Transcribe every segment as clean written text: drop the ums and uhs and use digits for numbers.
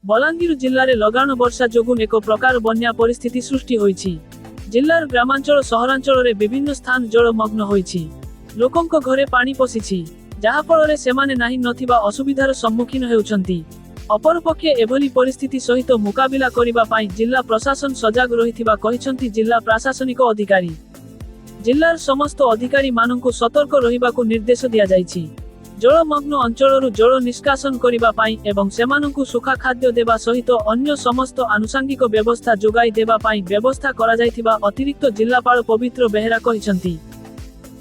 बलांगीर जिल्ला रे लगाण वर्षा जोगुन एक प्रकार बन्या परिस्थिति सृष्टि होईछि। जिल्लार ग्रामांचल सहरांचल रे विभिन्न स्थान जलमग्न होईछि। लोकंक घरे पानी पसिछि, जहा फଳରେ सेमाने नाही नथिबा असुविधार सम्मुखीन हेउछन्ति। अपरपक्षे एभली परिस्थिति सहित मुकाबिला करिबा पाई जिल्ला प्रशासन सजाग रहिथिबा कहिसन्ति जिल्ला प्रशासनिक अधिकारी। जिल्लार समस्त अधिकारी माननकु सतर्क रहिबाकु निर्देश दिया जाइछि। जलमग्न अंचलरु जल निष्कासन करिबा पाई एवं सेमानकु सुखा खाद्य देबा सहित अन्य समस्त आनुषंगिक व्यवस्था जोगाई देबा पाई व्यवस्था करा जाइथिबा अतिरिक्त जिल्लापाल पवित्र बेहेरा कहिसन्ति।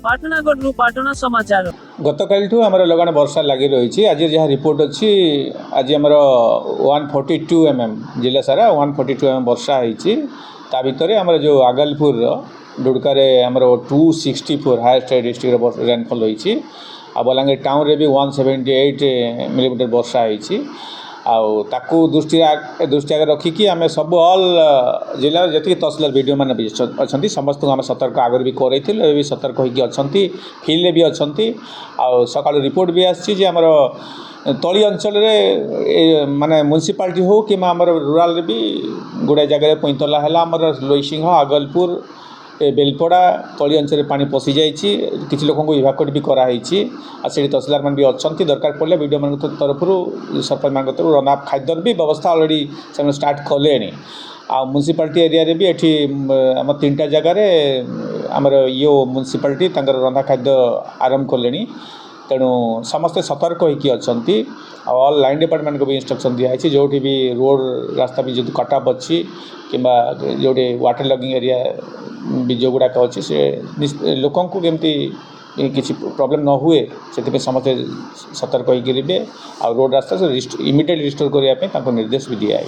पाटनागढ़ पाटना समाचार। गतकाल आमर लगाण वर्षा लगी रही। आज जहाँ रिपोर्ट अच्छी आज आमर 142 mm जिला सारा 142 mm वर्षा होती। ता भितर आमर जो आगलपुर डुड़कार आमर 264 हाईएस्ट डिस्ट्रिक्ट रेनफॉल होती। आ बलांगीर टाउन रे भी 178 मिलीमीटर वर्षा होती। आकु दृष्टि आगे रखिकी आम सब ऑल जिला जी तहसीलदार वीडियो मैंने भी अच्छा समस्त आम सतर्क आगे भी कर भी सतर्क होती फील्ड भी अच्छा। सका रिपोर्ट भी आमर तली अंचल माने म्युनिसिपालिटी हो कि रूराल भी गुड़ाए जगह पैंतला है आमर लोईसिंह आगलपुर बेलपड़ा तली अंचल पानी पशि जाइए। किसी लोक इभाकुएट भी कराई से तहसीलदार मान भी अच्छा दरकार पड़े वीडियो मान तरफ सरपंच मान तरफ रंधा खाद्यर भी व्यवस्था अलरेडी से स्टार्ट कले। म्युनिसिपालिटी एरिया रे भी एठी आम 3टा जगार आमर यो म्युनिसिपालिटी रंधा खाद्य आरंभ कले। तेणु समस्ते सतर्क होगी अच्छा। ऑल लाइन डिपार्टमेंट को भी इंस्ट्रक्शन दिखाई जो भी रोड रास्ता भी जो कटअप अच्छी कि जो वाटर लगिंग एरिया भी जो गुड़ाक अच्छी से लोकों को केमती किसी प्रॉब्लम न हुए से समस्ते सतर्क होगी रोड रास्ता से इमिडिएट रिस्टोर करने निर्देश भी दिखाई।